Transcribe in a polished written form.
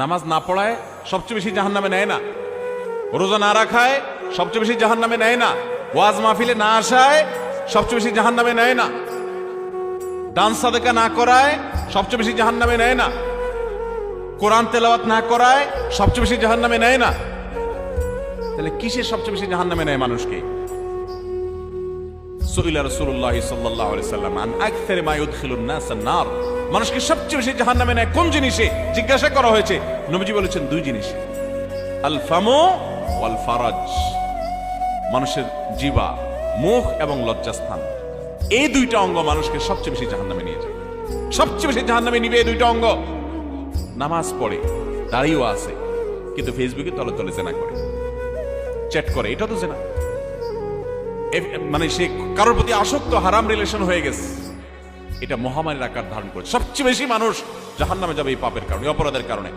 নামাজ না পড়ায় সবচেয়ে বেশি জাহান্নামে নেয় না, রোজা না রাখায় সবচেয়ে বেশি জাহান্নামে নেয় না, ওয়াজ মাহফিলে না আসায় সবচেয়ে বেশি জাহান্নামে নেয় না, দান সাদেকা না করায় সবচেয়ে বেশি জাহান্নামে নেয় না, কোরআন তেলাওয়াত না করায় সবচেয়ে বেশি জাহান্নামে নেয় না। তাহলে কিসের সবচেয়ে বেশি জাহান্নামে নেয় মানুষকে? সুইলা রাসূলুল্লাহ সাল্লাল্লাহু আলাইহি সাল্লাম আন আকসারি মা ইউদখিলুন নাস আন-নার, মানুষকে সবচেয়ে বেশি জাহান্নামে নেয় কোন জিনিসে জিজ্ঞাসা করা হয়েছে। নবীজি বলেছেন দুই জিনিসে, আল ফামু ওয়াল ফারাজ, মানুষের জিহ্বা, মুখ এবং লজ্জাস্থান, এই দুইটা অঙ্গ মানুষকে সবচেয়ে বেশি জাহান্নামে নিয়ে যায়। সবচেয়ে বেশি জাহান্নামে নিবে এই দুইটা অঙ্গ। নামাজ পড়ে, দাঁড়িয়েও আছে, কিন্তু ফেসবুকে তলে তলে জেনা করে, চ্যাট করে, এটা তো জেনা। মানে সে কারোর প্রতি আসক্ত, হারাম রিলেশন হয়ে গেছে, এটা মহামারীর আকার ধারণ করে। সবচেয়ে বেশি মানুষ জাহান্নামে যাবে এই পাপের কারণে, অপরাধের কারণে।